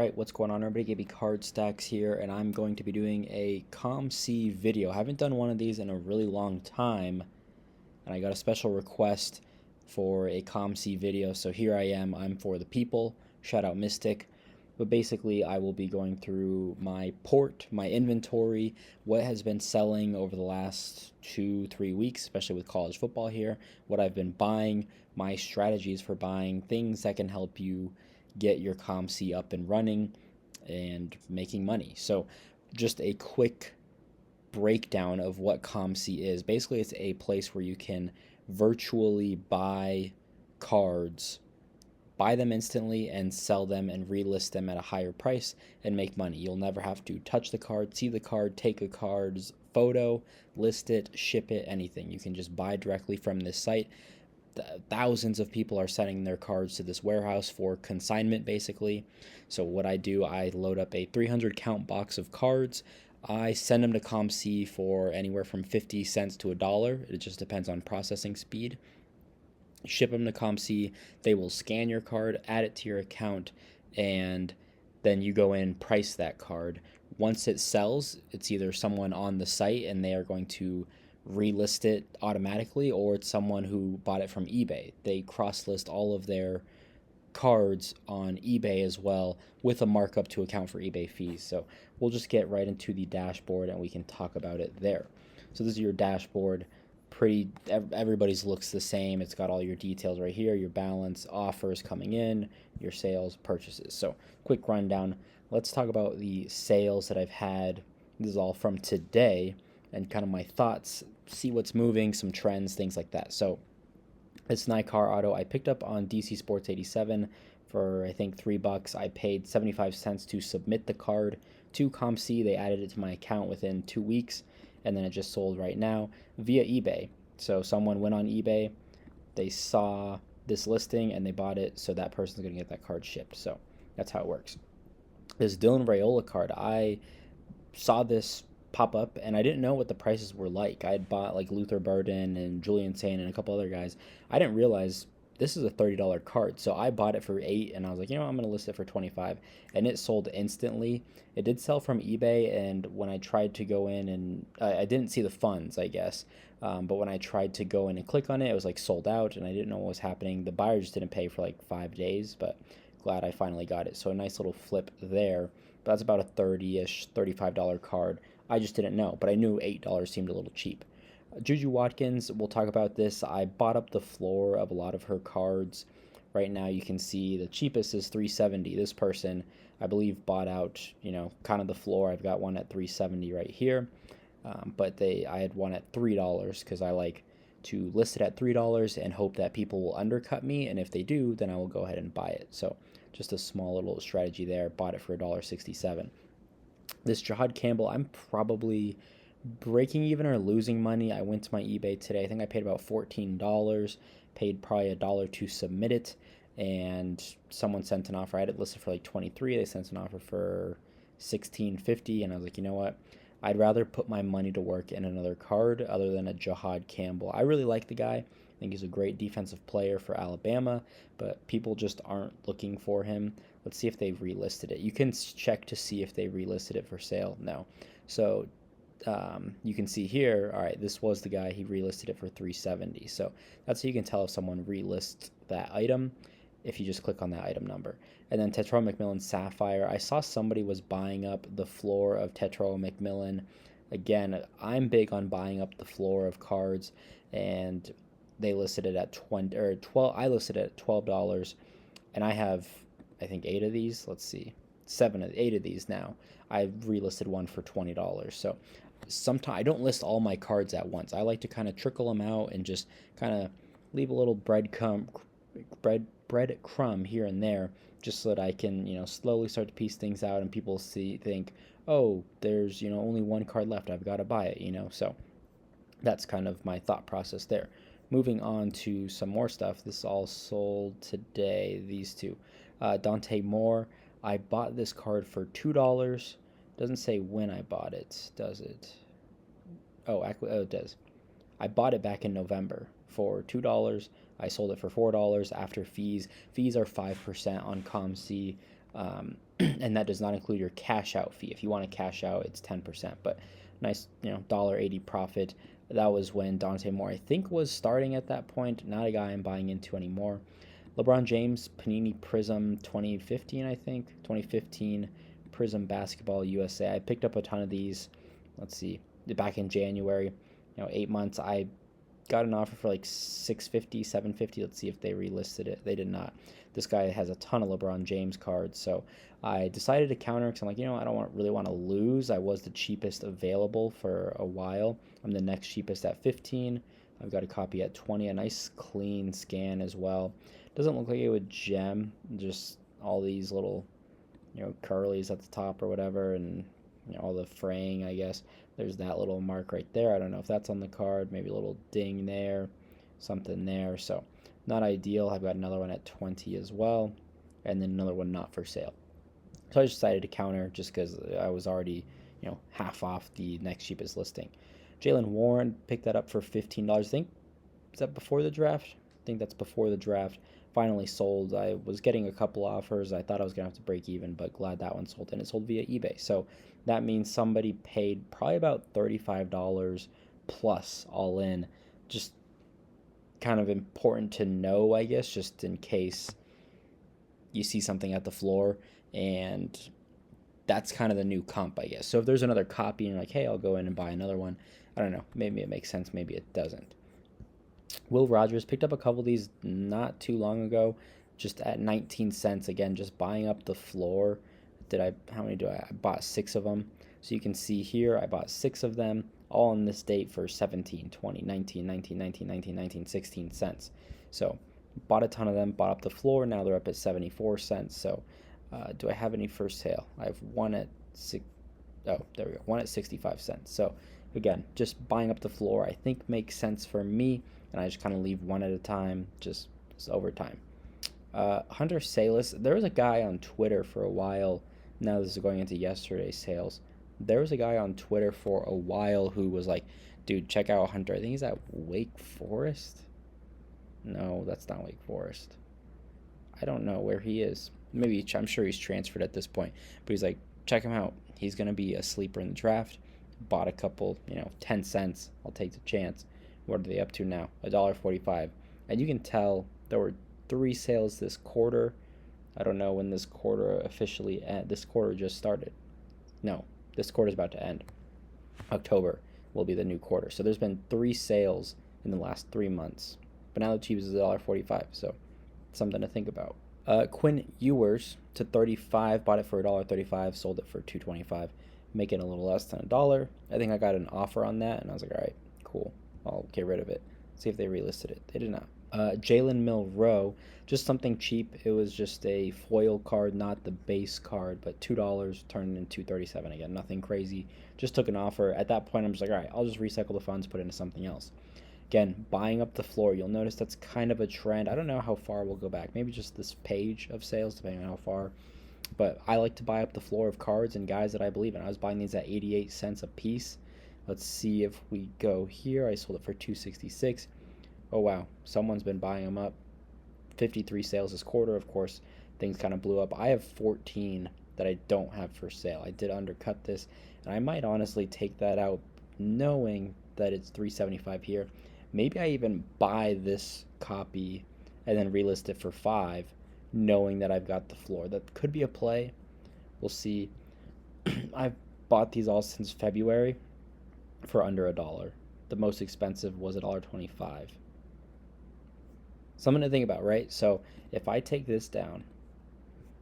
Alright, what's going on everybody? Gabby Card Stacks here, and I'm going to be doing a COMC video. I haven't done one of these in a really long time, and I got a special request for a COMC video, so here I am. I'm for the people. Shout out Mystic. But basically, I will be going through my port, my inventory, what has been selling over the last 2-3 weeks, especially with college football here, what I've been buying, my strategies for buying, things that can help you get your COMC up and running and making money. So just a quick breakdown of what COMC is. Basically, it's a place where you can virtually buy cards, buy them instantly and sell them and relist them at a higher price and make money. You'll never have to touch the card, see the card, take a card's photo, list it, ship it, anything. You can just buy directly from this site. Thousands of people are sending their cards to this warehouse for consignment, basically. So what I do, I load up a 300 count box of cards. I send them to COMC for anywhere from 50 cents to $1. It just depends on processing speed. Ship them to COMC. They will scan your card, add it to your account, and then you go in, price that card. Once it sells, it's either someone on the site and they are going to relist it automatically, or it's someone who bought it from eBay. They cross-list all of their cards on eBay as well with a markup to account for eBay fees. So we'll just get right into the dashboard and we can talk about it there. So this is your dashboard. Everybody's looks the same. It's got all your details right here, your balance, offers coming in, your sales, purchases. So quick rundown. Let's talk about the sales that I've had. This is all from today and kind of my thoughts, see what's moving, some trends, things like that. So it's Nicar Auto. I picked up on DC Sports 87 for I think $3. I paid 75 cents to submit the card to COMC. They added it to my account within 2 weeks, and then it just sold right now via eBay. So someone went on eBay, they saw this listing and they bought it, so that person's going to get that card shipped. So that's how it works. This Dylan Raiola card, I saw this pop up and I didn't know what the prices were like. I had bought like Luther Burden and Julian Sane and a couple other guys. I didn't realize this is a $30 card, so I bought it for $8 and I was like, I'm gonna list it for $25, and it sold instantly. It did sell from eBay, and when I tried to go in and I didn't see the funds, I guess, but when I tried to go in and click on it, it was like sold out and I didn't know what was happening. The buyer just didn't pay for like 5 days, but glad I finally got it. So a nice little flip there. But that's about a $30-ish, $35 card. I just didn't know, but I knew $8 seemed a little cheap. Juju Watkins, we'll talk about this. I bought up the floor of a lot of her cards. Right now you can see the cheapest is $370. This person, I believe, bought out, kind of the floor. I've got one at $370 right here, but I had one at $3 because I like to list it at $3 and hope that people will undercut me, and if they do, then I will go ahead and buy it. So just a small little strategy there. Bought it for $1.67. This Jahad Campbell, I'm probably breaking even or losing money. I went to my eBay today. I think I paid about $14, paid probably $1 to submit it, and someone sent an offer. I had it listed for like $23. They sent an offer for $16.50, and I was like, you know what? I'd rather put my money to work in another card other than a Jahad Campbell. I really like the guy. I think he's a great defensive player for Alabama, but people just aren't looking for him. Let's see if they've relisted it. You can check to see if they relisted it for sale. No. So you can see here, all right, this was the guy. He relisted it for $370. So that's how you can tell if someone relists that item, if you just click on that item number. And then Tetrao McMillan Sapphire, I saw somebody was buying up the floor of Tetrao McMillan. Again, I'm big on buying up the floor of cards, and they listed it at 20 or 12. I listed it at $12, and I have, I think, 8 of these. Let's see, 8 of these now. I've relisted one for $20. So sometimes I don't list all my cards at once. I like to kind of trickle them out and just kind of leave a little breadcrumb here and there, just so that I can, slowly start to piece things out and people think, oh, there's, only one card left. I've got to buy it, So that's kind of my thought process there. Moving on to some more stuff. This all sold today, these two. Dante Moore, I bought this card for $2. Doesn't say when I bought it, does it? Oh, it does. I bought it back in November for $2. I sold it for $4 after fees. Fees are 5% on COMC, and and that does not include your cash out fee. If you want to cash out, it's 10%, but nice, $1.80 profit. That was when Dante Moore, I think, was starting at that point. Not a guy I'm buying into anymore. LeBron James, Panini Prism 2015, I think. 2015 Prism Basketball USA. I picked up a ton of these, let's see, back in January. 8 months. I got an offer for like $650, $750. Let's see if they relisted it. They did not. This guy has a ton of LeBron James cards, so I decided to counter because I'm like, I don't really want to lose. I was the cheapest available for a while. I'm the next cheapest at 15. I've got a copy at 20. A nice clean scan as well. Doesn't look like it would gem. Just all these little, curlies at the top or whatever, and all the fraying, I guess. There's that little mark right there. I don't know if that's on the card. Maybe a little ding there, something there. So not ideal. I've got another one at 20 as well, and then another one not for sale. So I just decided to counter just because I was already, half off the next cheapest listing. Jalen Warren, picked that up for $15. I think, is that before the draft? I think that's before the draft. Finally sold. I was getting a couple offers. I thought I was going to have to break even, but glad that one sold, and it sold via eBay. So that means somebody paid probably about $35 plus all in. Just kind of important to know, I guess, just in case you see something at the floor, and that's kind of the new comp, I guess. So if there's another copy and you're like, hey, I'll go in and buy another one, I don't know. Maybe it makes sense. Maybe it doesn't. Will Rogers, picked up a couple of these not too long ago, just at 19 cents. Again, just buying up the floor. How many do I bought 6 of them. So you can see here, I bought 6 of them, all on this date for 17, 20, 19, 19, 19, 19, 19, 16 cents. So bought a ton of them, bought up the floor. Now they're up at 74 cents. So do I have any for sale? I have one at there we go, one at 65 cents. So again, just buying up the floor, I think makes sense for me. And I just kind of leave one at a time, just over time. Hunter Salas, there was a guy on Twitter for a while. Now this is going into yesterday's sales. There was a guy on Twitter for a while who was like, dude, check out Hunter. I think he's at Wake Forest. No, that's not Wake Forest. I don't know where he is. Maybe, I'm sure he's transferred at this point. But he's like, check him out. He's going to be a sleeper in the draft. Bought a couple, 10 cents. I'll take the chance. What are they up to now? $1.45. And you can tell there were 3 sales this quarter. I don't know when this quarter officially ends. This quarter just started. No, this quarter is about to end. October will be the new quarter. So there's been 3 sales in the last 3 months. But now the cheapest is $1.45. So something to think about. Quinn Ewers to 35. Bought it for $1.35. Sold it for $2.25. Making a little less than $1. I think I got an offer on that, and I was like, all right, cool. I'll get rid of it. See if they relisted it. They did not. Jalen Milroe, just something cheap. It was just a foil card, not the base card, but $2 turned into $2.37 again. Nothing crazy. Just took an offer. At that point, I'm just like, all right, I'll just recycle the funds, put it into something else. Again, buying up the floor. You'll notice that's kind of a trend. I don't know how far we'll go back. Maybe just this page of sales, depending on how far. But I like to buy up the floor of cards and guys that I believe in. I was buying these at 88 cents a piece. Let's see if we go here. I sold it for $2.66. Oh, wow. Someone's been buying them up. 53 sales this quarter. Of course, things kind of blew up. I have 14 that I don't have for sale. I did undercut this, and I might honestly take that out knowing that it's $3.75 here. Maybe I even buy this copy and then relist it for $5, knowing that I've got the floor. That could be a play. We'll see. I've bought these all since February for under $1. The most expensive was $1.25. Something to think about, right? So if I take this down,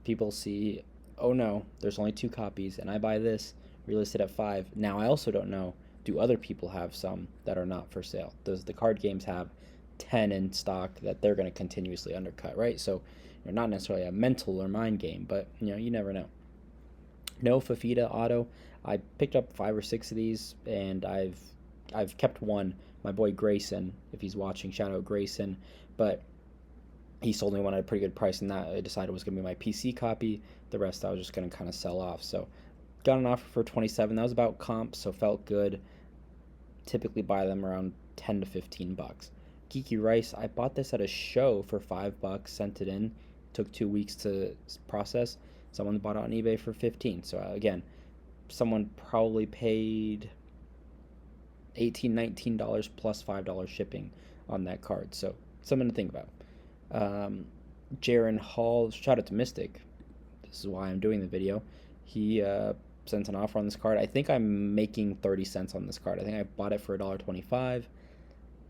people see, oh no, there's only 2 copies, and I buy this, relist it at $5. Now I also don't know, do other people have some that are not for sale? Does the card games have 10 in stock that they're going to continuously undercut, right? So you're not necessarily a mental or mind game, but you never know. No Fafita auto. I picked up 5 or 6 of these, and I've kept one. My boy Grayson, if he's watching, shout out Grayson. But he sold me one at a pretty good price, and that I decided was going to be my PC copy. The rest I was just going to kind of sell off. So got an offer for 27. That was about comp, so felt good. Typically buy them around 10 to 15 bucks. Geeky Rice, I bought this at a show for $5, sent it in. Took 2 weeks to process. Someone bought it on eBay for 15. So again, someone probably paid $18, $19 plus $5 shipping on that card. So something to think about. Jaron Hall, shout out to Mystic. This is why I'm doing the video. He sent an offer on this card. I think I'm making 30 cents on this card. I think I bought it for $1.25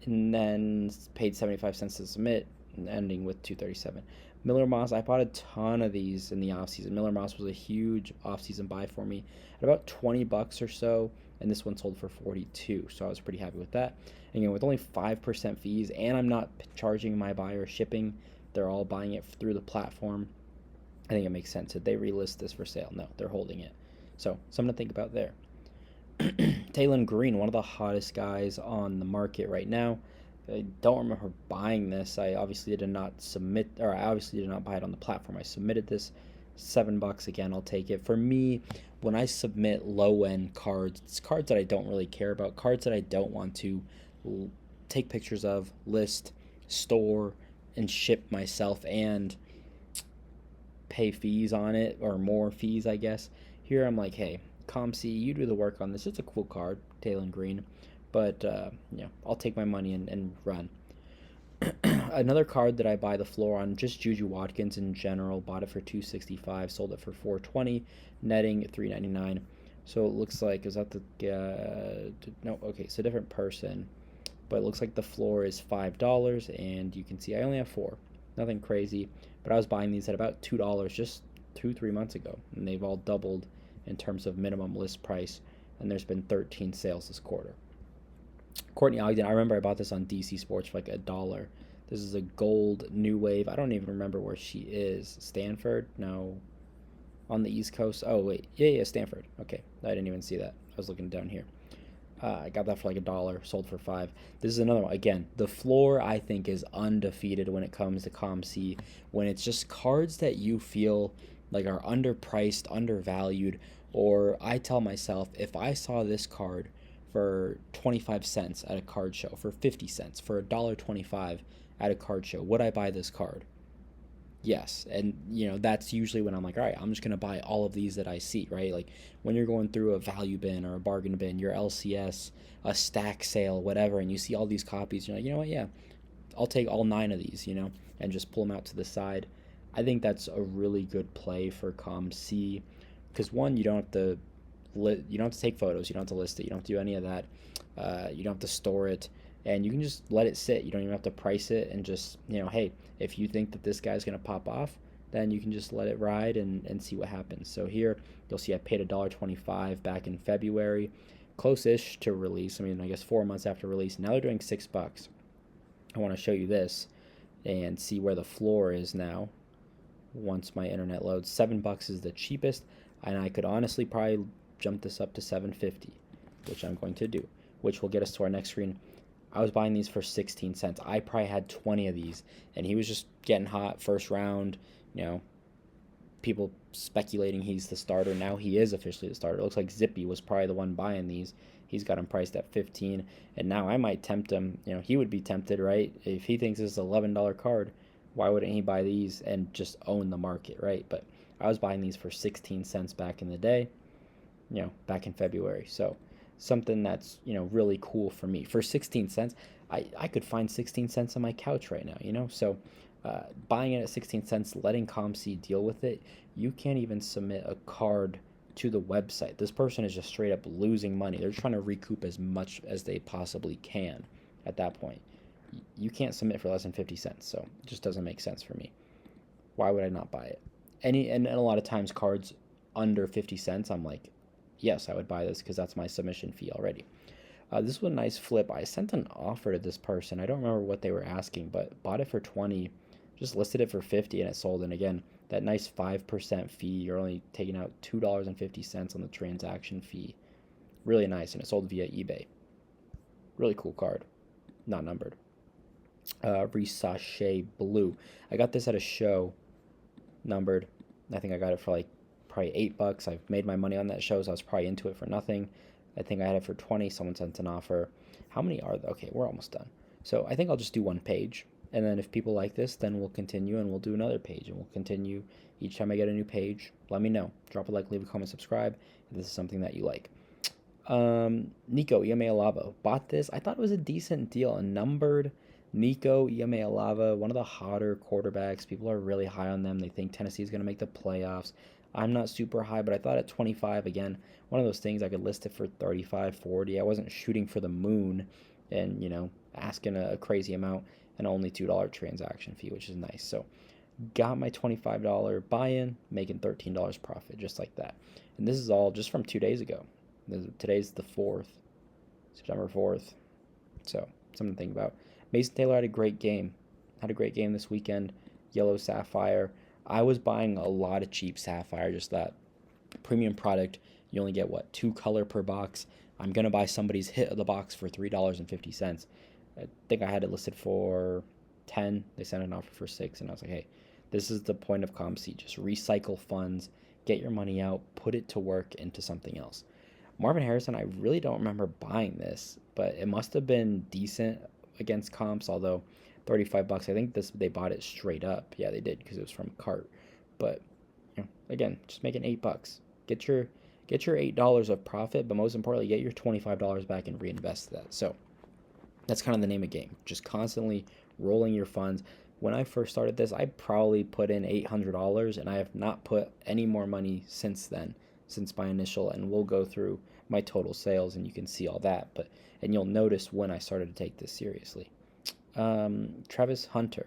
and then paid 75 cents to submit, ending with 237. Miller Moss, I bought a ton of these in the offseason. Miller Moss was a huge offseason buy for me at about 20 bucks or so, and this one sold for 42, so I was pretty happy with that. And again, with only 5% fees, and I'm not charging my buyer shipping, they're all buying it through the platform. I think it makes sense. Did they relist this for sale? No, they're holding it. So something to think about there. Taylon Green, one of the hottest guys on the market right now. I don't remember buying this. I obviously did not buy it on the platform. I submitted this, $7 again. I'll take it. For me, when I submit low-end cards, it's cards that I don't really care about, cards that I don't want to take pictures of, list, store, and ship myself, and pay fees on it, or more fees, I guess. Here I'm like, hey, COMC, you do the work on this. It's a cool card, Taylon Green, but I'll take my money and run. Another card that I buy the floor on, just Juju Watkins in general. Bought it for $265, sold it for $420, netting $399. So it looks like, is that the no? Okay, it's a different person, but it looks like the floor is $5, and you can see I only have 4. Nothing crazy, but I was buying these at about $2 just 2-3 months ago, and they've all doubled in terms of minimum list price, and there's been 13 sales this quarter. Courtney Ogden, I remember I bought this on DC Sports for like $1. This is a gold new wave. I don't even remember where she is. Stanford? No. On the East Coast? Oh, wait. Yeah, Stanford. Okay. I didn't even see that. I was looking down here. I got that for like $1, sold for $5. This is another one. Again, the floor I think is undefeated when it comes to COMC. When it's just cards that you feel like are underpriced, undervalued, or I tell myself, if I saw this card for 25 cents at a card show, for 50 cents, for $1.25 at a card show, would I buy this card? Yes. And that's usually when I'm like, all right, I'm just going to buy all of these that I see, right? Like when you're going through a value bin or a bargain bin, your LCS, a stack sale, whatever, and you see all these copies, you're like, you know what, yeah, I'll take all 9 of these, and just pull them out to the side. I think that's a really good play for COMC because, one, you don't have to take photos, you don't have to list it, you don't have to do any of that, you don't have to store it, and you can just let it sit. You don't even have to price it, and just, hey, if you think that this guy's going to pop off, then you can just let it ride and see what happens. So here, you'll see I paid $1.25 back in February, close-ish to release. I guess 4 months after release. Now they're doing $6. I want to show you this and see where the floor is now once my internet loads. $7 is the cheapest, and I could honestly probably jump this up to $7.50, which I'm going to do, which will get us to our next screen. I was buying these for 16 cents. I probably had 20 of these, and he was just getting hot first round, people speculating he's the starter. Now he is officially the starter. It looks like Zippy was probably the one buying these. He's got him priced at 15, and now I might tempt him. He would be tempted, right? If he thinks this is an $11 card, why wouldn't he buy these and just own the market, right? But I was buying these for 16 cents back in the day, back in February. So something that's, really cool for me. For 16 cents, I could find 16 cents on my couch right now, So buying it at 16 cents, letting COMC deal with it, you can't even submit a card to the website. This person is just straight up losing money. They're trying to recoup as much as they possibly can at that point. You can't submit for less than 50 cents, so it just doesn't make sense for me. Why would I not buy it? And a lot of times cards under 50 cents, I'm like, yes, I would buy this because that's my submission fee already. This was a nice flip. I sent an offer to this person. I don't remember what they were asking, but bought it for 20, just listed it for 50, and it sold. And again, that nice 5% fee, you're only taking out $2.50 on the transaction fee. Really nice, and it sold via eBay. Really cool card. Not numbered. Risache Blue. I got this at a show, numbered. I think I got it for like probably $8. I've made my money on that show, so I was probably into it for nothing. I think I had it for 20. Someone sent an offer. How many are there? Okay, we're almost done. So I think I'll just do one page, and then if people like this, then we'll continue and we'll do another page, and we'll continue Each time I get a new page, let me know. Drop a like, leave a comment, subscribe if this is something that you like. Nico, EMA Lava. Bought this. I thought it was a decent deal. A numbered Nico, EMA Lava, one of the hotter quarterbacks. People are really high on them. They think Tennessee is going to make the playoffs. I'm not super high, but I thought at 25, again, one of those things I could list it for 35, 40. I wasn't shooting for the moon and, asking a crazy amount and only $2 transaction fee, which is nice. So got my $25 buy-in, making $13 profit, just like that. And this is all just from 2 days ago. Today's the 4th, September 4th. So something to think about. Mason Taylor had a great game. This weekend. Yellow Sapphire. I was buying a lot of cheap Sapphire, just that premium product. You only get, 2 color per box. I'm going to buy somebody's hit of the box for $3.50. I think I had it listed for 10. They sent an offer for 6, and I was like, hey, this is the point of COMC. Just recycle funds, get your money out, put it to work into something else. Marvin Harrison, I really don't remember buying this, but it must have been decent against comps, although $35. I think they bought it straight up. Yeah, they did because it was from cart. But again, just making $8. Get your $8 of profit, but most importantly, get your $25 back and reinvest that. So that's kind of the name of the game. Just constantly rolling your funds. When I first started this, I probably put in $800, and I have not put any more money since then, since my initial, and we'll go through my total sales and you can see all that, and you'll notice when I started to take this seriously. Travis Hunter,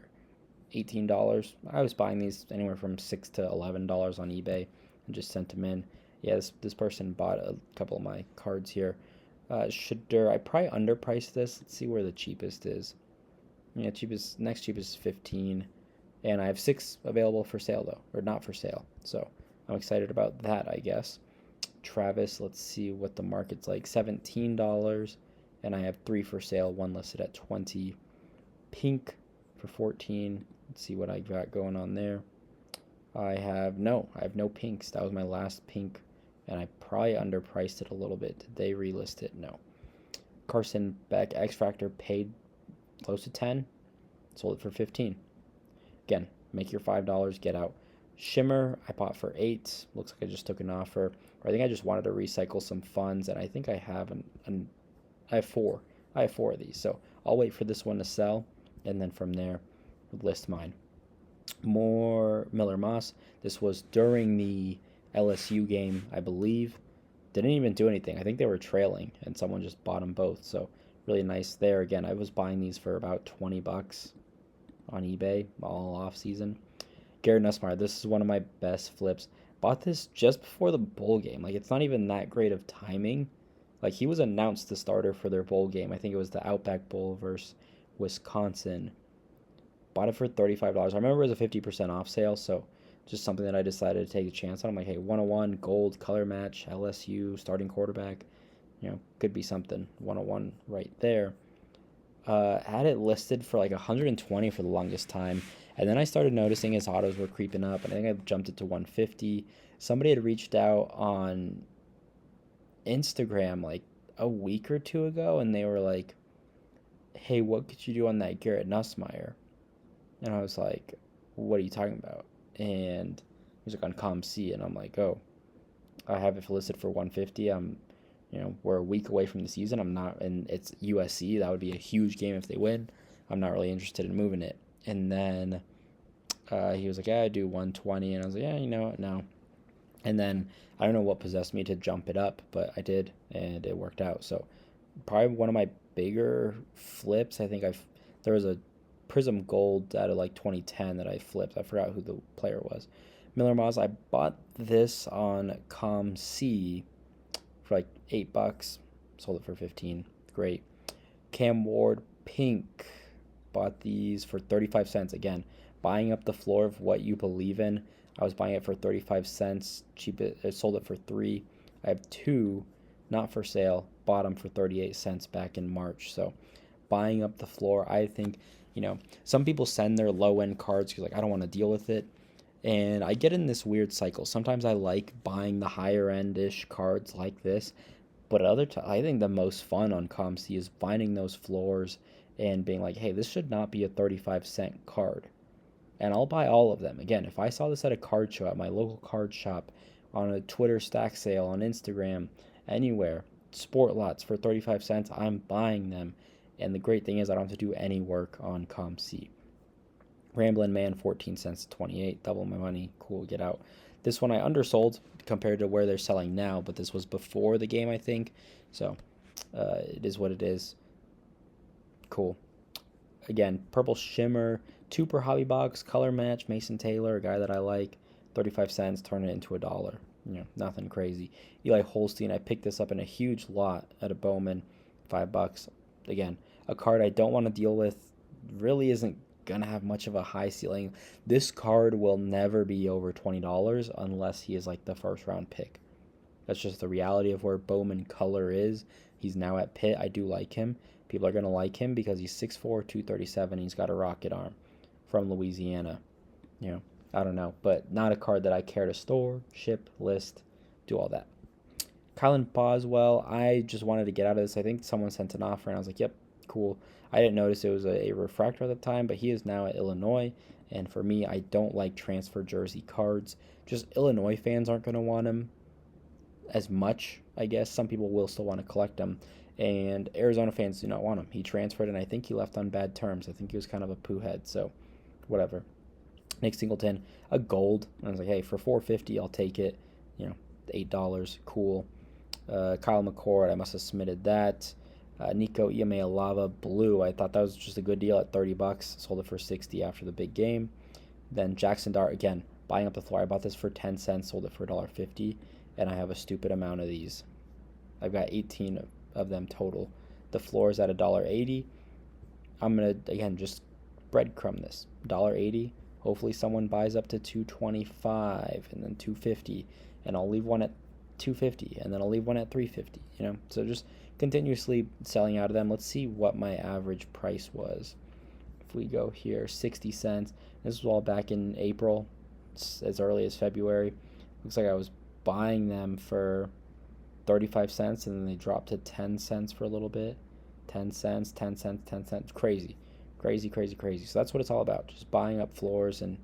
$18. I was buying these anywhere from $6 to $11 on eBay and just sent them in. Yeah, this person bought a couple of my cards here. I probably underpriced this. Let's see where the cheapest is. Yeah, next cheapest is 15, and I have 6 available for sale though, or not for sale. So I'm excited about that, I guess. Travis, let's see what the market's like. $17, and I have 3 for sale, 1 listed at 20. Pink for 14. Let's see what I got going on there. I have no pinks. That was my last pink, and I probably underpriced it a little bit. Did they relist it? No. Carson Beck X Factor paid close to 10, sold it for 15. Again, make your $5, get out. Shimmer, I bought for 8. Looks like I just took an offer. Or I think I just wanted to recycle some funds, and I think I have I have 4. I have 4 of these, so I'll wait for this one to sell, and then from there, list mine. More Miller Moss. This was during the LSU game, I believe. Didn't even do anything. I think they were trailing, and someone just bought them both, so really nice there. Again, I was buying these for about $20 on eBay all off season. Garrett Nussmeier, this is one of my best flips. Bought this just before the bowl game. Like, it's not even that great of timing. Like, he was announced the starter for their bowl game. I think it was the Outback Bowl versus Wisconsin. Bought it for $35. I remember it was a 50% off sale, so just something that I decided to take a chance on. I'm like, hey, 101, gold, color match, LSU, starting quarterback. Could be something. 101 right there. Had it listed for like 120 for the longest time. And then I started noticing his autos were creeping up, and I think I jumped it to 150. Somebody had reached out on Instagram like a week or 2 ago, and they were like, hey, what could you do on that Garrett Nussmeier? And I was like, what are you talking about? And he was like, on COMC, and I'm like, oh, I have it listed for 150. We're a week away from the season. I'm not, and it's USC. That would be a huge game if they win. I'm not really interested in moving it. And then he was like, yeah, I do 120. And I was like, yeah, you know what, no. And then I don't know what possessed me to jump it up, but I did, and it worked out. So probably one of my bigger flips. I think there was a Prism Gold out of like 2010 that I flipped. I forgot who the player was. Miller Moss, I bought this on COMC for like $8. Sold it for 15. Great. Cam Ward Pink. Bought these for 35 cents. Again, buying up the floor of what you believe in. I was buying it for 35 cents. Cheap it. I sold it for 3. I have 2 not for sale. Bought them for 38 cents back in March. So buying up the floor. I think, some people send their low-end cards because I don't want to deal with it. And I get in this weird cycle. Sometimes I like buying the higher-end-ish cards like this. But I think the most fun on COMC is finding those floors and being like, hey, this should not be a 35-cent card. and I'll buy all of them. Again, if I saw this at a card show, at my local card shop, on a Twitter stack sale, on Instagram, anywhere, sport lots for 35 cents, I'm buying them. And the great thing is I don't have to do any work on COMC. Ramblin' Man, 14 cents to 28, double my money, cool, get out. This one I undersold compared to where they're selling now, but this was before the game, I think. So it is what it is. Cool. Again, Purple Shimmer, 2 per hobby box, color match, Mason Taylor, a guy that I like, 35 cents, turn it into $1. Nothing crazy. Eli Holstein, I picked this up in a huge lot at a Bowman, $5. Again, a card I don't want to deal with, really isn't gonna have much of a high ceiling. This card will never be over $20 unless he is like the first round pick. That's just the reality of where Bowman color is. He's now at Pitt. I do like him. People are gonna like him because he's 6'4", 237. He's got a rocket arm from Louisiana. I don't know, but not a card that I care to store, ship, list, do all that. Kylan Boswell, I just wanted to get out of this. I think someone sent an offer, and I was like, yep, cool. I didn't notice it was a refractor at the time, but he is now at Illinois, and for me, I don't like transfer jersey cards. Just Illinois fans aren't going to want him as much, I guess. Some people will still want to collect them, and Arizona fans do not want him. He transferred, and I think he left on bad terms. I think he was kind of a poo head, so whatever. Nick Singleton, a gold. And I was like, hey, for $4.50, I'll take it. $8, cool. Kyle McCord, I must have submitted that. Nico Iamaleava blue, I thought that was just a good deal at $30. Sold it for $60 after the big game. Then Jackson Dart, again, buying up the floor. I bought this for 10 cents, sold it for $1.50, and I have a stupid amount of these. I've got 18 of them total. The floor is at $1.80. I'm going to, again, just breadcrumb this. $1.80. Hopefully someone buys up to $2.25 and then $2.50, and I'll leave one at $2.50, and then I'll leave one at $3.50. So just continuously selling out of them. Let's see what my average price was. If we go here, 60 cents. This was all back in April, as early as February. Looks like I was buying them for 35 cents, and then they dropped to 10 cents for a little bit. 10 cents, 10 cents, 10 cents. Crazy. So that's what it's all about, just buying up floors and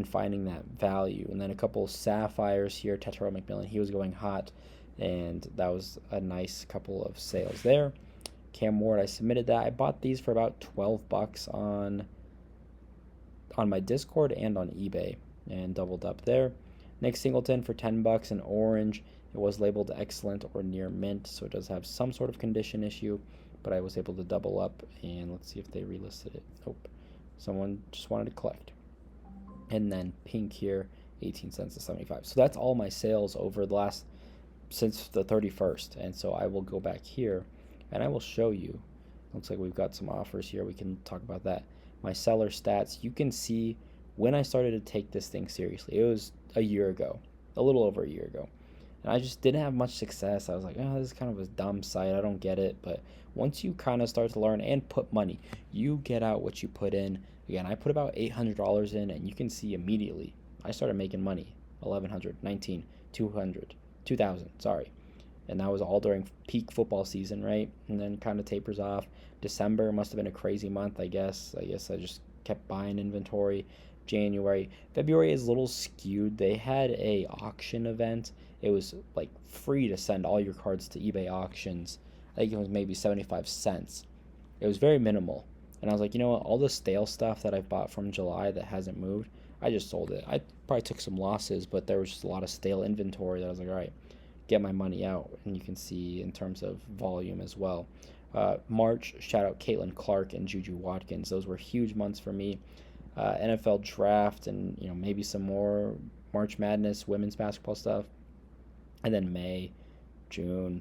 finding that value. And then a couple sapphires here. Tetro McMillan, he was going hot, and that was a nice couple of sales there. Cam Ward, I submitted that. I bought these for about $12 on my Discord and on eBay, and doubled up there. Nick Singleton for $10 in orange. It was labeled excellent or near mint, so it does have some sort of condition issue, but I was able to double up, and let's see if they relisted it. Nope. Someone just wanted to collect. And then pink here, 18 cents to 75. So that's all my sales over the last, since the 31st. And so I will go back here, and I will show you. Looks like we've got some offers here. We can talk about that. My seller stats, you can see when I started to take this thing seriously. It was a year ago, a little over a year ago. And I just didn't have much success. I was like, oh, this is kind of a dumb site. I don't get it. But once you kind of start to learn and put money, you get out what you put in. Again, I put about $800 in, and you can see immediately I started making money. $1,100, $19, $200, $2,000, sorry. And that was all during peak football season, right? And then kind of tapers off. December must have been a crazy month, I guess. I just kept buying inventory. January. February is a little skewed. They had a auction event. It was like free to send all your cards to eBay auctions. I think it was maybe 75 cents. It was very minimal. And I was like, you know what? All the stale stuff that I've bought from July that hasn't moved, I just sold it. I probably took some losses, but there was just a lot of stale inventory that I was like, all right, get my money out. And you can see in terms of volume as well. March, shout out Caitlin Clark and Juju Watkins. Those were huge months for me. NFL draft and maybe some more March Madness women's basketball stuff. And then May, June,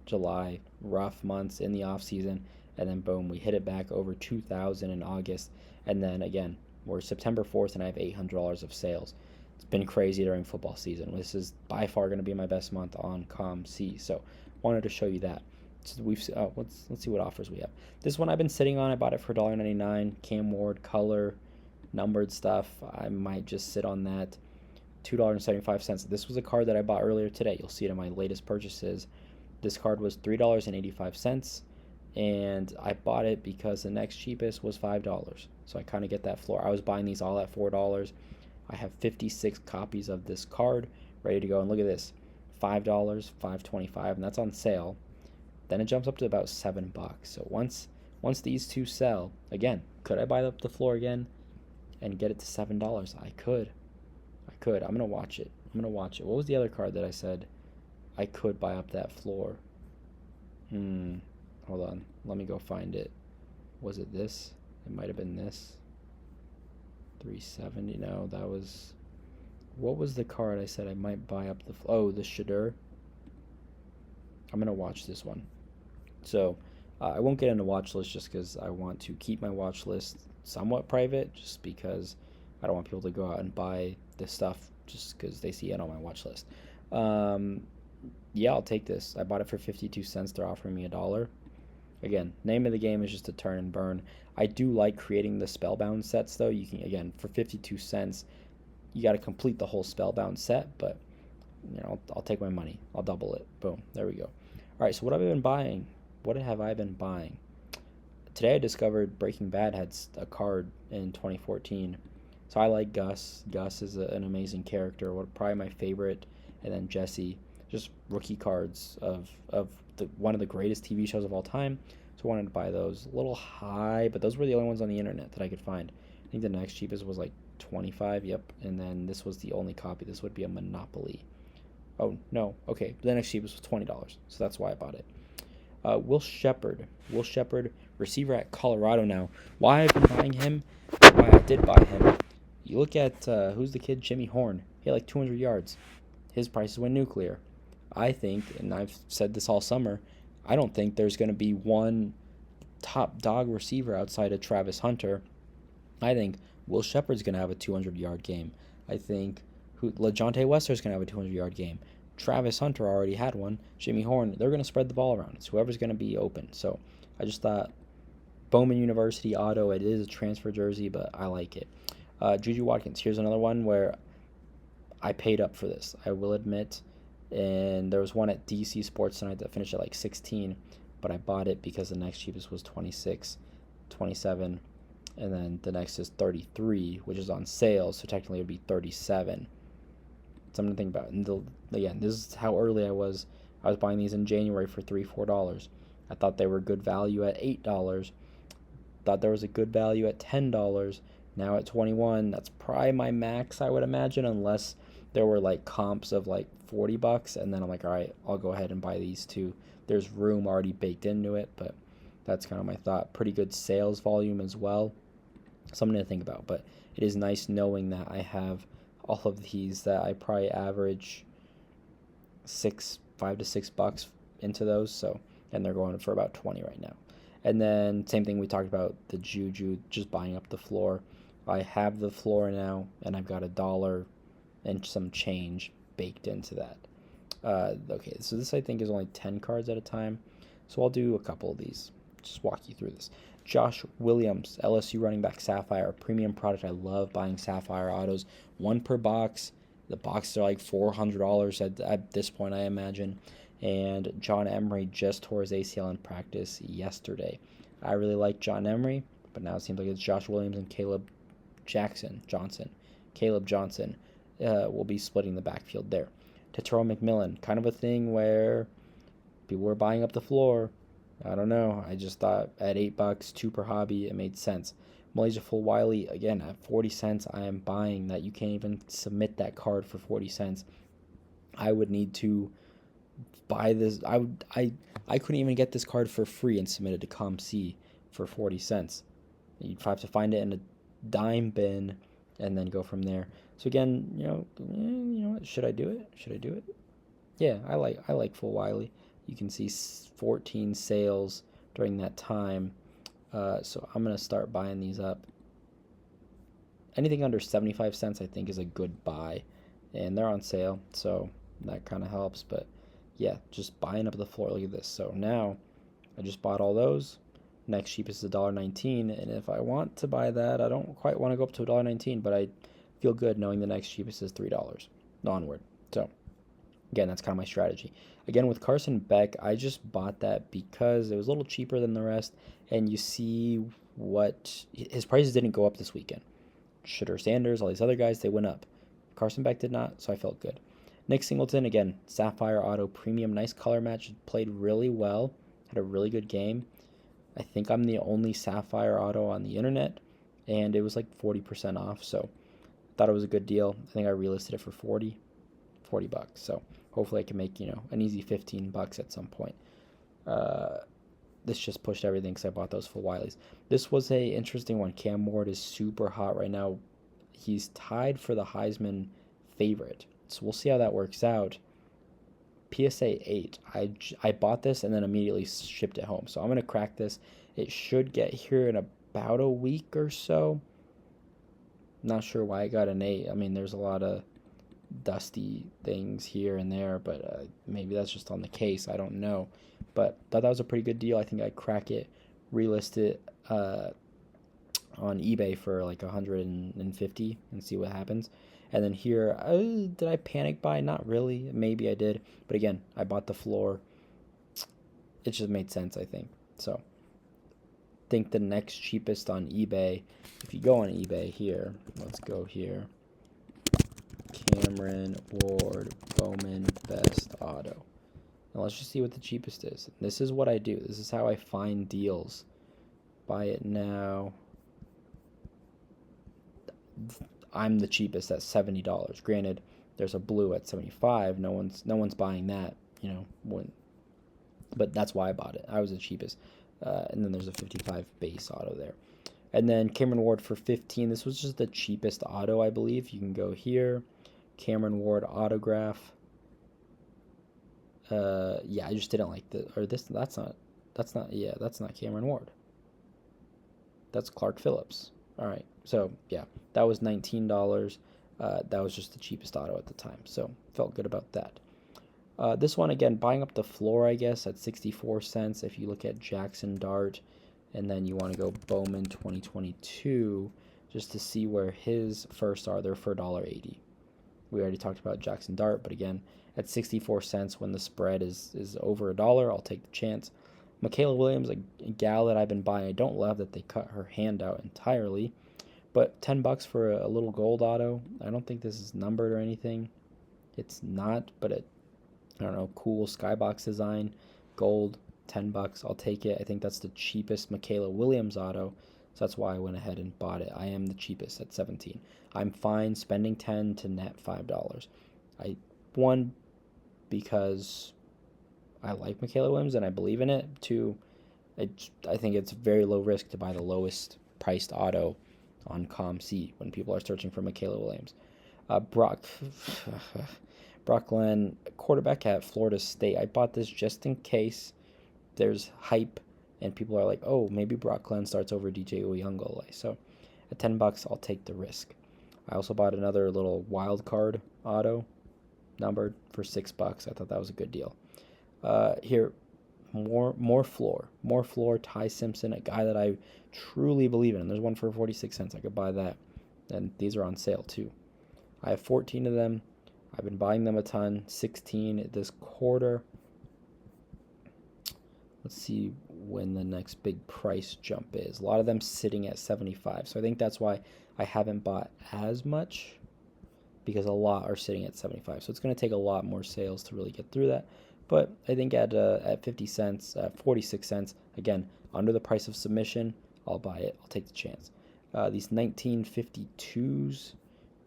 July, rough months in the off season. And then boom, we hit it back over 2,000 in August. And then again, we're September 4th and I have $800 of sales. It's been crazy during football season. This is by far going to be my best month on COMC. So wanted to show you that. So let's see what offers we have. This one I've been sitting on. I bought it for $1.99. Cam Ward color, numbered stuff. I might just sit on that. $2.75. This was a card that I bought earlier today. You'll see it in my latest purchases. This card was $3.85, and I bought it because the next cheapest was $5. So I kind of get that floor. I was buying these all at $4. I have 56 copies of this card ready to go. And look at this, $5, $5.25, and that's on sale. Then it jumps up to about $7. So once these two sell, again, could I buy up the floor again and get it to $7? I could. I'm gonna watch it. What was the other card that I said I could buy up that floor? Hold on. Let me go find it. Was it this? It might have been this. 370. No, that was. What was the card I said I might buy up the? Oh, the Shadur. I'm gonna watch this one. So I won't get into watch list just because I want to keep my watch list somewhat private, just because I don't want people to go out and buy this stuff just because they see it on my watch list. Yeah, I'll take this. I bought it for 52 cents. They're offering me $1. Again, name of the game is just to turn and burn. I do like creating the Spellbound sets, though. You can, again, for 52 cents, you got to complete the whole Spellbound set, but I'll take my money. I'll double it. Boom. There we go. All right, so what have I been buying? What have I been buying? Today I discovered Breaking Bad had a card in 2014. So I like Gus. Gus is an amazing character. Probably my favorite. And then Jesse. Just rookie cards of one of the greatest TV shows of all time. So I wanted to buy those. A little high, but those were the only ones on the internet that I could find. I think the next cheapest was like 25. Yep. And then this was the only copy. This would be a Monopoly. Oh, no. Okay. The next cheapest was $20. So that's why I bought it. Will Shepard, receiver at Colorado now. Why I've been buying him, why I did buy him. You look at, who's the kid? Jimmy Horn. He had like 200 yards. His prices went nuclear. I think, and I've said this all summer, I don't think there's going to be one top dog receiver outside of Travis Hunter. I think Will Shepard's going to have a 200-yard game. I think LeJounte Wester's going to have a 200-yard game. Travis Hunter already had one. Jimmy Horn, they're going to spread the ball around. It's whoever's going to be open. So I just thought Bowman University auto, it is a transfer jersey, but I like it. Juju Watkins, here's another one where I paid up for this, I will admit. And there was one at DC Sports Tonight that finished at like 16, but I bought it because the next cheapest was 26, 27, and then the next is 33, which is on sale, so technically it would be 37. Something to think about. And again, this is how early I was. I was buying these in January for $3, $4. I thought they were good value at $8. Thought there was a good value at $10. Now at 21, that's probably my max, I would imagine, unless there were like comps of like $40, and then I'm like, all right, I'll go ahead and buy these two. There's room already baked into it, but that's kind of my thought. Pretty good sales volume as well. Something to think about, but it is nice knowing that I have all of these that I probably average $5 to $6 into those. So, and they're going for about 20 right now. And then same thing we talked about, the Juju, just buying up the floor. I have the floor now, and I've got $1 and some change baked into that. Okay, so this I think is only 10 cards at a time. So I'll do a couple of these. Just walk you through this. Josh Williams, LSU running back Sapphire, premium product. I love buying Sapphire autos. One per box. The boxes are like $400 at this point, I imagine. And John Emery just tore his ACL in practice yesterday. I really like John Emery, but now it seems like it's Josh Williams and Caleb Johnson will be splitting the backfield there. Tetero McMillan, kind of a thing where people were buying up the floor. I don't know. I just thought at $8, 2 per hobby, it made sense. Malaysia Full Wiley, again, at 40 cents, I am buying that. You can't even submit that card for 40 cents. I would need to buy this. I couldn't even get this card for free and submit it to COMC for 40 cents. You'd have to find it in a dime bin and then go from there. So again, should I do it? Yeah, I like Full Wiley. You can see 14 sales during that time. So I'm going to start buying these up. Anything under 75 cents I think is a good buy. And they're on sale, so that kind of helps. But yeah, just buying up the floor. Look at this. So now I just bought all those. Next cheapest is $1.19. And if I want to buy that, I don't quite want to go up to $1.19, but I feel good knowing the next cheapest is $3 onward. So again, that's kind of my strategy. Again, with Carson Beck, I just bought that because it was a little cheaper than the rest. And you see what his prices didn't go up this weekend. Shedeur Sanders, all these other guys, they went up. Carson Beck did not, so I felt good. Nick Singleton, again, Sapphire Auto Premium, nice color match, played really well, had a really good game. I think I'm the only Sapphire Auto on the internet, and it was like 40% off, so thought it was a good deal. I think I relisted it for 40 bucks, so hopefully I can make, an easy 15 bucks at some point. This just pushed everything because I bought those full Wileys. This was a interesting one. Cam Ward is super hot right now. He's tied for the Heisman favorite, so we'll see how that works out. PSA 8. I bought this and then immediately shipped it home, so I'm going to crack this. It should get here in about a week or so. Not sure why I got an 8. I mean, there's a lot of dusty things here and there, but maybe that's just on the case. I don't know. But thought that was a pretty good deal. I think I'd crack it, relist it on eBay for like 150 and see what happens. And then here, did I panic buy? Not really. Maybe I did. But again, I bought the floor. It just made sense, I think. So I think the next cheapest on eBay, if you go on eBay here, let's go here. Cameron Ward Bowman Best Auto. Now let's just see what the cheapest is. This is what I do. This is how I find deals. Buy it now. I'm the cheapest at $70. Granted, there's a blue at $75. No one's buying that, but that's why I bought it. I was the cheapest. And then there's a 55 base auto there. And then Cameron Ward for 15. This was just the cheapest auto, I believe. You can go here. Cameron Ward autograph. Yeah, I just didn't like that's not Cameron Ward. That's Clark Phillips. All right, so yeah, that was $19. That was just the cheapest auto at the time, so felt good about that. This one, again, buying up the floor, I guess, at 64 cents. If you look at Jackson Dart, and then you want to go Bowman 2022, just to see where his first are, they're for $1.80. We already talked about Jackson Dart, but again, at 64 cents when the spread is over $1, I'll take the chance. Michaela Williams, a gal that I've been buying. I don't love that they cut her hand out entirely, but 10 bucks for a little gold auto. I don't think this is numbered or anything. It's not, but I don't know, cool skybox design, gold, 10 bucks. I'll take it. I think that's the cheapest Michaela Williams auto, so that's why I went ahead and bought it. I am the cheapest at 17. I'm fine spending 10 to net $5. One, because I like Michaela Williams and I believe in it. Two, I think it's very low risk to buy the lowest priced auto on COMC when people are searching for Michaela Williams. Brock Glenn, quarterback at Florida State. I bought this just in case there's hype and people are like, oh, maybe Brock Glenn starts over DJ Uyunglele. So at 10 bucks, I'll take the risk. I also bought another little wild card auto, numbered, for $6. I thought that was a good deal. Here, more floor. Ty Simpson, a guy that I truly believe in. There's one for 46 cents. I could buy that, and these are on sale too. I have 14 of them. I've been buying them a ton. 16 this quarter. Let's see when the next big price jump is. A lot of them sitting at 75. So I think that's why I haven't bought as much, because a lot are sitting at 75. So it's going to take a lot more sales to really get through that. But I think at 50 cents, 46 cents, again, under the price of submission, I'll buy it. I'll take the chance. These 1952s,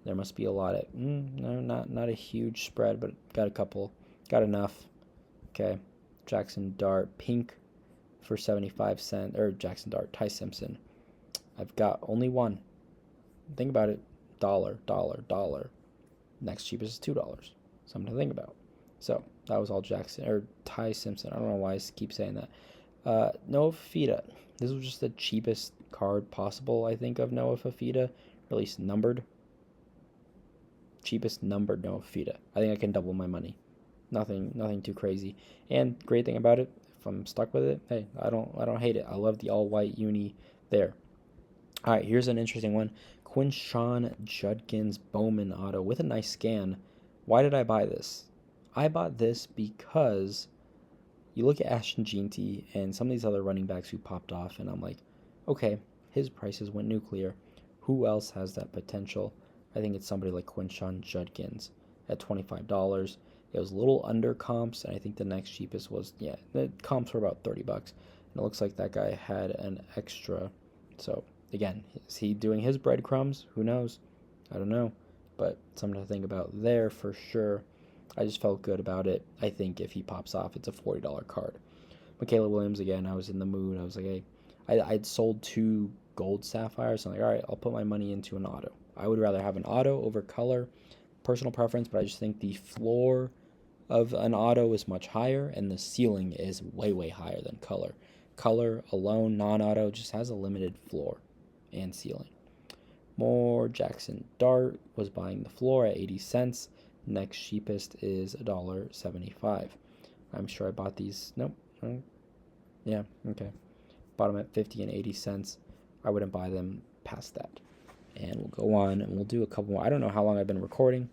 there must be a lot of, no, not a huge spread, but got a couple, got enough. Okay. Jackson Dart, pink for 75 cents, or Jackson Dart, Ty Simpson. I've got only one. Think about it. Dollar. Next cheapest is $2. Something to think about. So that was all Jackson, or Ty Simpson. I don't know why I keep saying that. Noah Fifita. This was just the cheapest card possible, I think, of Noah Fifita, or at least numbered. Cheapest numbered Noah Fifita. I think I can double my money. Nothing too crazy. And great thing about it, if I'm stuck with it, hey, I don't hate it. I love the all white uni there. All right, here's an interesting one. Quinshawn Judkins Bowman auto with a nice scan. Why did I buy this? I bought this because you look at Ashton Jeanty and some of these other running backs who popped off, and I'm like, okay, his prices went nuclear. Who else has that potential? I think it's somebody like Quinshon Judkins at $25. It was a little under comps, and I think the next cheapest was, the comps were about $30. And it looks like that guy had an extra. So, again, is he doing his breadcrumbs? Who knows? I don't know. But something to think about there for sure. I just felt good about it. I think if he pops off, it's a $40 card. Michaela Williams, again, I was in the mood. I was like, hey, I'd sold 2 gold sapphires. So I'm like, all right, I'll put my money into an auto. I would rather have an auto over color. Personal preference, but I just think the floor of an auto is much higher and the ceiling is way, way higher than color. Color alone, non-auto, just has a limited floor and ceiling. More Jackson Dart was buying the floor at 80 cents. Next cheapest is $1.75. I'm sure I bought these. Nope. Yeah, okay. Bought them at 50 and 80 cents. I wouldn't buy them past that. And we'll go on and we'll do a couple more. I don't know how long I've been recording.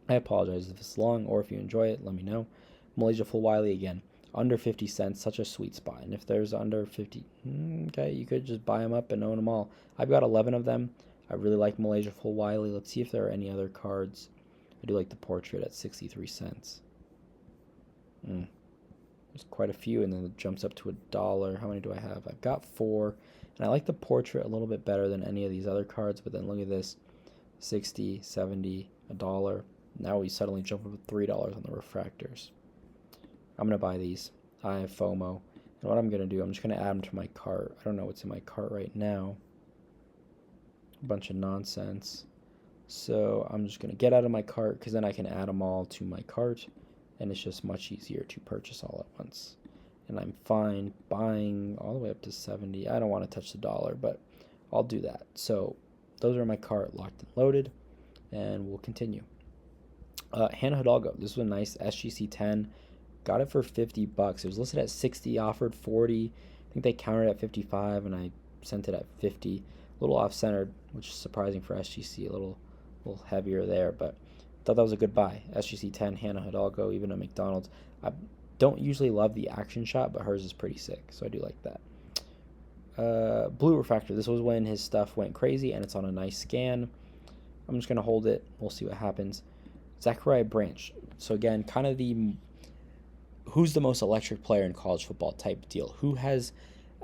I apologize if it's long, or if you enjoy it, let me know. Malaysia Full Wiley again, under 50 cents, such a sweet spot. And if there's under 50, okay, you could just buy them up and own them all. I've got 11 of them. I really like Malaysia Full Wiley. Let's see if there are any other cards. I do like the portrait at 63 cents. There's quite a few, and then it jumps up to $1. How many do I have? I've got 4, and I like the portrait a little bit better than any of these other cards, but then look at this, 60, 70, $1. Now we suddenly jump up to $3 on the refractors. I'm going to buy these. I have FOMO. And what I'm going to do, I'm just going to add them to my cart. I don't know what's in my cart right now. A bunch of nonsense. So I'm just going to get out of my cart, because then I can add them all to my cart. And it's just much easier to purchase all at once. And I'm fine buying all the way up to 70. I don't want to touch the $1, but I'll do that. So those are in my cart, locked and loaded. And we'll continue. Hannah Hidalgo, this was a nice SGC 10. Got it for $50. It was listed at 60, offered 40. I think they countered at 55, and I sent it at 50. A little off-centered, which is surprising for SGC. A little heavier there, but thought that was a good buy. SGC 10, Hannah Hidalgo, even at McDonald's. I don't usually love the action shot, but hers is pretty sick, so I do like that. Blue Refractor. This was when his stuff went crazy, and it's on a nice scan. I'm just going to hold it. We'll see what happens. Zachariah Branch. So again, kind of the who's the most electric player in college football type deal. Who has,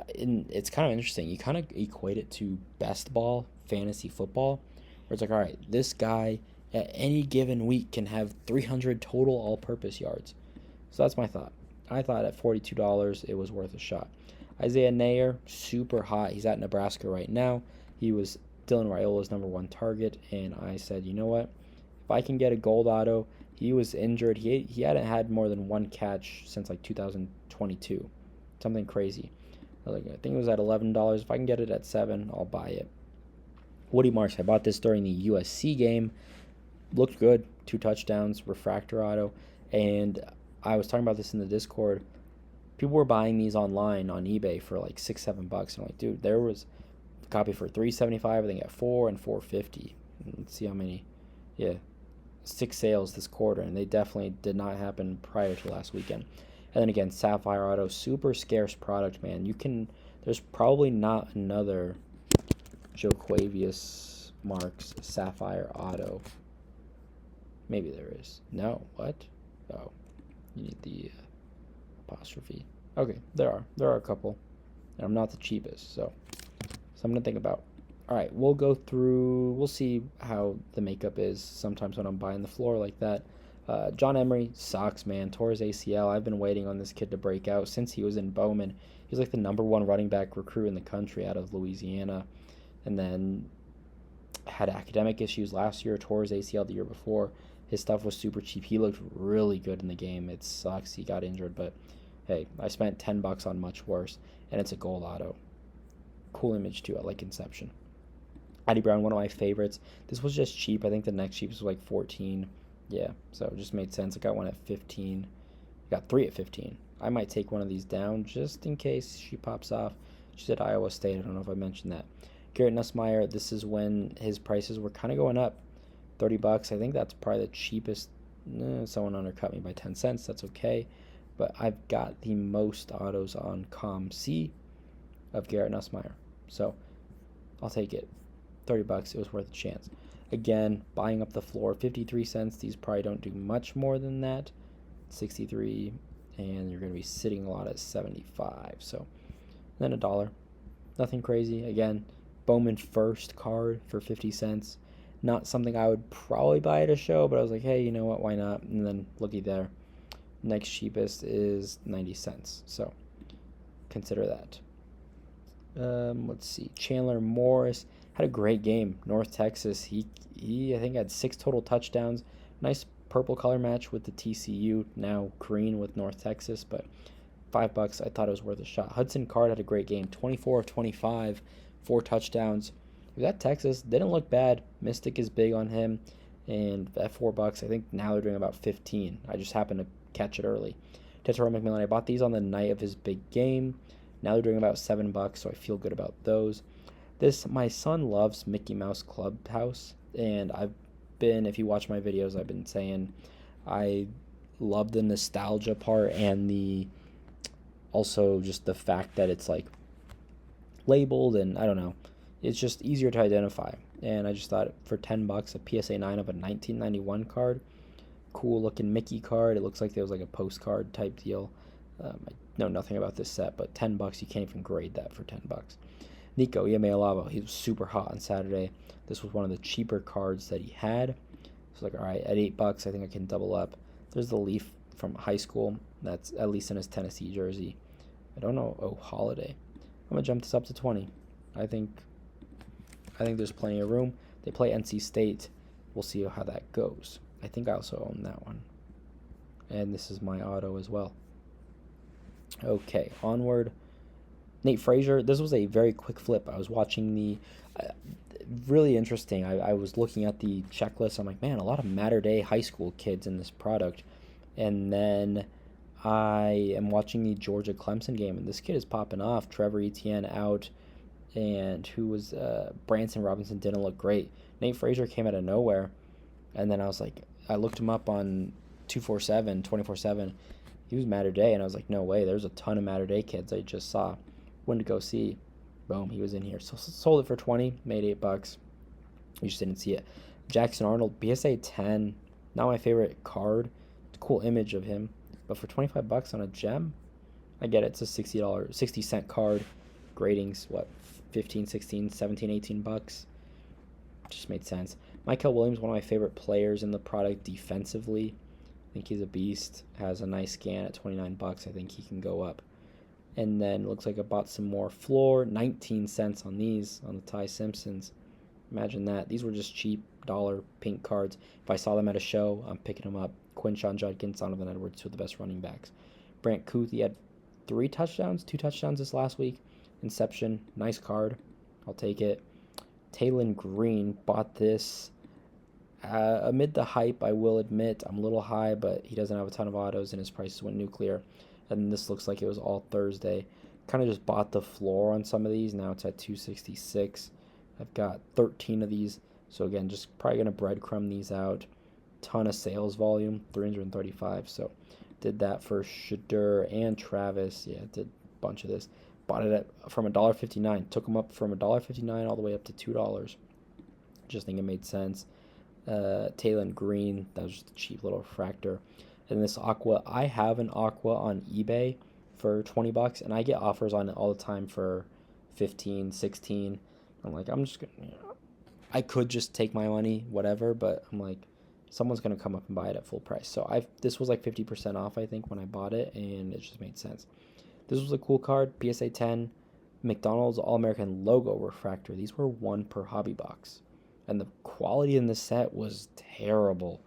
it's kind of interesting. You kind of equate it to best ball, fantasy football, where it's like, all right, this guy at any given week can have 300 total all-purpose yards. So that's my thought. I thought at $42 it was worth a shot. Isaiah Nair, super hot. He's at Nebraska right now. He was Dylan Raiola's #1 target, and I said, you know what? If I can get a gold auto, he was injured. He hadn't had more than 1 catch since like 2022. Something crazy. I think it was at $11. If I can get it at $7, I'll buy it. Woody Marks, I bought this during the USC game. Looked good. 2 touchdowns, refractor auto. And I was talking about this in the Discord. People were buying these online on eBay for like $6-7. And I'm like, dude, there was a copy for $3.75. I think at $4 and $4.50. Let's see how many. Yeah, 6 sales this quarter, and they definitely did not happen prior to last weekend. And then again, Sapphire Auto, super scarce product, man. There's probably not another Joquavius Marks Sapphire Auto. Maybe there is. No, what? Oh, you need the apostrophe. Okay, there are a couple, and I'm not the cheapest, so something to think about. All right, we'll see how the makeup is sometimes when I'm buying the floor like that. John Emery sucks, man. Tore his ACL. I've been waiting on this kid to break out since he was in Bowman. He was like the #1 running back recruit in the country out of Louisiana, and then had academic issues last year, tore his ACL the year before. His stuff was super cheap. He looked really good in the game. It sucks he got injured, but hey, I spent $10 on much worse, and it's a gold auto. Cool image too. I like Inception. Addy Brown, one of my favorites. This was just cheap. I think the next cheapest was like 14. Yeah, so it just made sense. I got one at 15. I got 3 at 15. I might take one of these down just in case she pops off. She's at Iowa State. I don't know if I mentioned that. Garrett Nussmeier, this is when his prices were kind of going up. $30. I think that's probably the cheapest. Someone undercut me by 10 cents. That's okay. But I've got the most autos on COMC of Garrett Nussmeier. So I'll take it. 30 bucks, it was worth a chance. Again, buying up the floor, 53 cents. These probably don't do much more than that. 63, and you're going to be sitting a lot at 75. So then $1. Nothing crazy. Again, Bowman first card for 50 cents. Not something I would probably buy at a show, but I was like, hey, you know what, why not? And then looky there. Next cheapest is 90 cents. So consider that. Let's see. Chandler Morris had a great game. North Texas. He I think had 6 total touchdowns. Nice purple color match with the TCU. Now green with North Texas, but $5. I thought it was worth a shot. Hudson Card had a great game. 24 of 25, 4 touchdowns. That Texas didn't look bad. Mystic is big on him, and at $4, I think now they're doing about 15. I just happened to catch it early. Tetaro McMillan, I bought these on the night of his big game. Now they're doing about $7, so I feel good about those. My son loves Mickey Mouse Clubhouse, and if you watch my videos, I've been saying I love the nostalgia part and also just the fact that it's like labeled, and I don't know, it's just easier to identify. And I just thought for $10, a PSA 9 of a 1991 card, cool looking Mickey card. It looks like there was like a postcard type deal. I know nothing about this set, but $10, you can't even grade that for $10. Nico Yemealavo, he was super hot on Saturday. This was one of the cheaper cards that he had. So like, all right, at $8, I think I can double up. There's the Leaf from high school. That's at least in his Tennessee jersey. I don't know. Oh, Holiday. I'm gonna jump this up to 20. I think there's plenty of room. They play NC State. We'll see how that goes. I think I also own that one. And this is my auto as well. Okay, onward. Nate Frazier, this was a very quick flip. I was watching really interesting. I was looking at the checklist. I'm like, man, a lot of Mater Dei high school kids in this product. And then I am watching the Georgia Clemson game, and this kid is popping off. Trevor Etienne out, and Branson Robinson didn't look great. Nate Frazier came out of nowhere, and then I looked him up on 24/7. He was Mater Dei, and I was like, no way, there's a ton of Mater Dei kids I just saw. Went to go see. Boom, he was in here. So sold it for 20, made $8. You just didn't see it. Jackson Arnold, BSA 10, not my favorite card. It's a cool image of him, but for $25 on a gem, I get it. It's a $60 card. Gradings, 15, 16, 17, $18. Just made sense. Michael Williams, one of my favorite players in the product defensively. I think he's a beast. Has a nice scan at $29. I think he can go up. And then looks like I bought some more floor. 19 cents on these, on the Ty Simpsons. Imagine that. These were just cheap dollar pink cards. If I saw them at a show, I'm picking them up. Quinshon Judkins, Donovan Edwards, two of the best running backs. Brant Kuth, he had 2 touchdowns this last week. Inception, nice card. I'll take it. Taylon Green, bought this amid the hype, I will admit. I'm a little high, but he doesn't have a ton of autos, and his prices went nuclear. And this looks like it was all Thursday. Kind of just bought the floor on some of these. Now it's at 266. I've got 13 of these. So again, just probably going to breadcrumb these out. Ton of sales volume, 335. So did that for Shadur and Travis. Yeah, did a bunch of this. Bought it from $1.59. Took them up from $1.59 all the way up to $2. Just think it made sense. Taylon Green, that was just a cheap little refractor. And this Aqua, I have an Aqua on eBay for $20, and I get offers on it all the time for 15, 16. I'm like, I'm just gonna, I could just take my money, whatever, but I'm like, someone's gonna come up and buy it at full price. So this was like 50% off, I think, when I bought it, and it just made sense. This was a cool card, PSA 10, McDonald's All-American logo refractor. These were 1 per hobby box, and the quality in the set was terrible.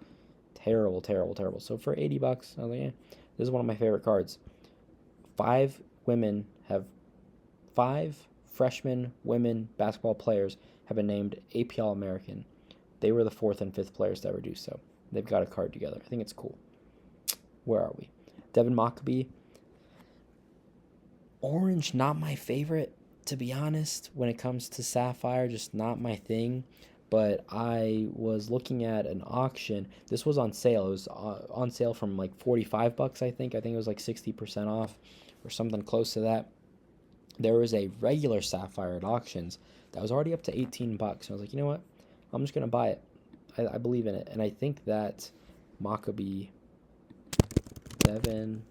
Terrible. So for $80, I was like, this is one of my favorite cards. 5 freshman women basketball players have been named AP All-American. They were the 4th and 5th players to ever do so. They've got a card together. I think it's cool. Where are we? Devin Mockabee. Orange, not my favorite, to be honest, when it comes to Sapphire. Just not my thing. But I was looking at an auction. This was on sale. It was on sale from like $45, I think. I think it was like 60% off or something close to that. There was a regular Sapphire at auctions That was already up to 18 bucks. And I was like, you know what? I'm just going to buy it. I believe in it. And I think that Maccabee, Devin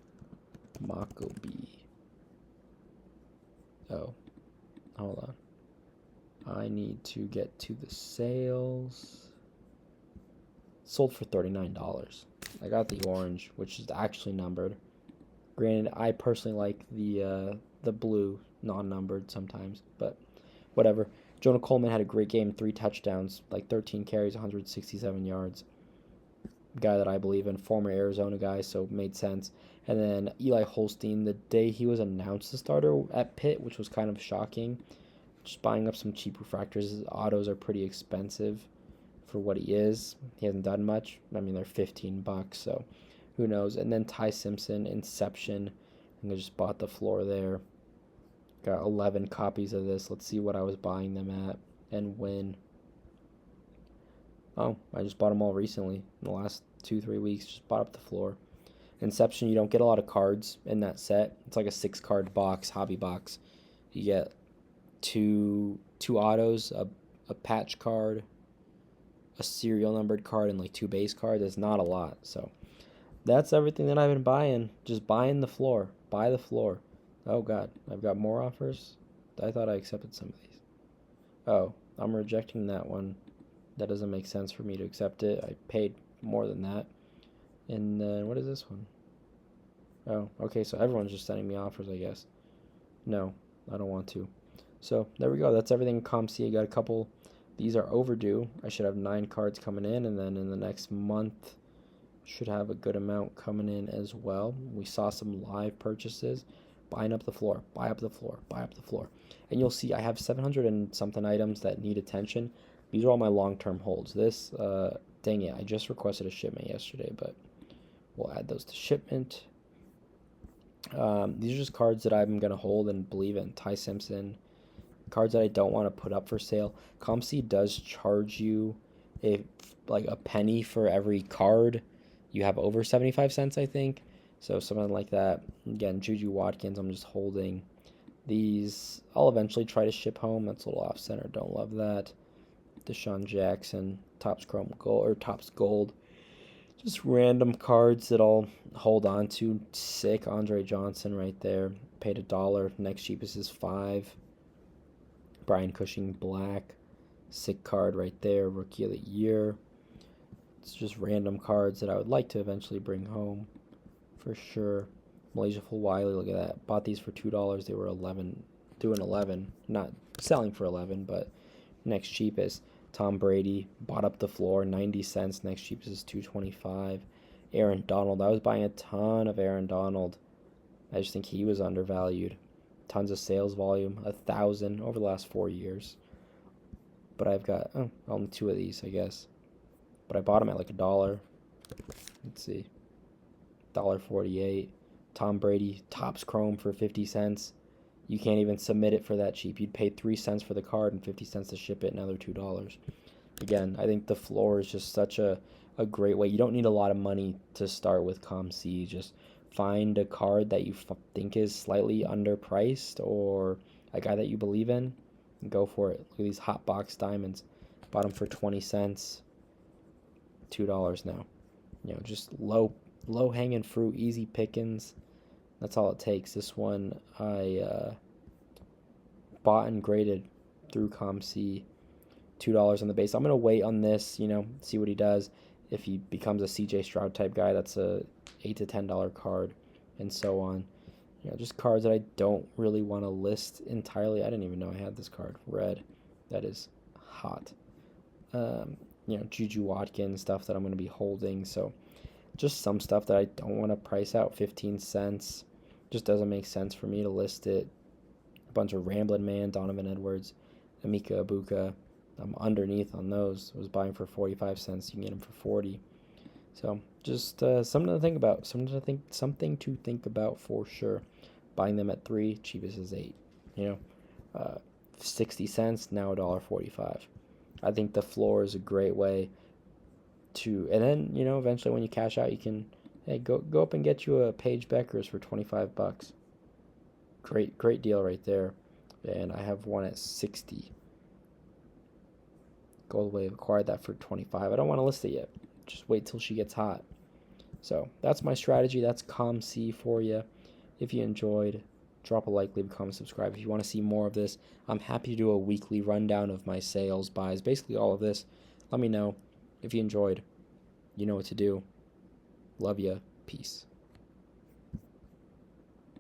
Maccabee. Oh, hold on. I need to get to the sales. Sold for $39. I got the orange, which is actually numbered. Granted, I personally like the blue non-numbered sometimes, but whatever. Jonah Coleman had a great game, 3 touchdowns, like 13 carries, 167 yards. Guy that I believe in, former Arizona guy, so made sense. And then Eli Holstein, the day he was announced the starter at Pitt, which was kind of shocking. Just buying up some cheap refractors. His autos are pretty expensive for what he is. He hasn't done much. I mean, they're 15 bucks, so who knows. And then Ty Simpson, Inception. I think I just bought the floor there. Got 11 copies of this. Let's see what I was buying them at and when. Oh, I just bought them all recently. In the last 2-3 weeks, just bought up the floor. Inception, you don't get a lot of cards in that set. It's like a 6-card box, hobby box. You get two autos, a patch card, a serial numbered card, and like 2 base cards. It's not a lot. So that's everything that I've been buying. Just buying the floor. Buy the floor. Oh God, I've got more offers. I thought I accepted some of these. Oh, I'm rejecting that one. That doesn't make sense for me to accept it. I paid more than that. And then what is this one? Oh, okay, so everyone's just sending me offers, I guess. No, I don't want to. So there we go. That's everything in COMC. I got a couple. These are overdue. I should have 9 cards coming in, and then in the next month should have a good amount coming in as well. We saw some live purchases. Buying up the floor, buy up the floor, buy up the floor. And you'll see I have 700 and something items that need attention. These are all my long-term holds. This, dang it, I just requested a shipment yesterday, but we'll add those to shipment. These are just cards that I'm going to hold and believe in. Ty Simpson, cards that I don't want to put up for sale. COMC does charge you a penny for every card you have over 75 cents, I think. So something like that. Again, Juju Watkins, I'm just holding. These I'll eventually try to ship home. That's a little off center. Don't love that. Deshaun Jackson, Topps Chrome Gold or Topps Gold. Just random cards that I'll hold on to. Sick. Andre Johnson right there. Paid $1. Next cheapest is $5. Brian Cushing Black. Sick card right there. Rookie of the Year. It's just random cards that I would like to eventually bring home. For sure. Malaysia Full Wiley, look at that. Bought these for $2. They were doing 11. Not selling for 11, but next cheapest. Tom Brady, bought up the floor, 90 cents. Next cheapest is $2.25. Aaron Donald, I was buying a ton of Aaron Donald. I just think he was undervalued. Tons of sales volume, 1,000 over the last 4 years. But I've got only 2 of these, I guess. But I bought them at like $1. Let's see. $1.48. Tom Brady, Topps Chrome for 50 cents. You can't even submit it for that cheap. You'd pay 3 cents for the card and 50 cents to ship it, another $2. Again, I think the floor is just such a great way. You don't need a lot of money to start with COMC. Just find a card that you think is slightly underpriced or a guy that you believe in and go for it. Look at these hot box diamonds. Bought them for 20 cents. $2 now. Just low hanging fruit, easy pickings. That's all it takes. This one I bought and graded through COMC. $2 on the base. I'm going to wait on this, see what he does. If he becomes a CJ Stroud type guy, that's a $8 to $10 card and so on. Just cards that I don't really want to list entirely. I didn't even know I had this card. Red. That is hot. Juju Watkins, stuff that I'm going to be holding. So just some stuff that I don't want to price out 15 cents. Just doesn't make sense for me to list it. A bunch of Ramblin' Man, Donovan Edwards, Emeka Ibuka. I'm underneath on those. I was buying for 45 cents. You can get them for 40. So just something to think about. Something to think about for sure. Buying them at 3, cheapest is 8. 60 cents, now $1.45. I think the floor is a great way to, and then eventually when you cash out, you can go up and get you a Paige Beckers for $25. Great deal right there. And I have one at 60. Gold Wave acquired that for 25. I don't want to list it yet. Just wait till she gets hot. So that's my strategy. That's COMC for you. If you enjoyed, drop a like, leave a comment, subscribe. If you want to see more of this, I'm happy to do a weekly rundown of my sales, buys, basically all of this. Let me know. If you enjoyed, you know what to do. Love ya. Peace.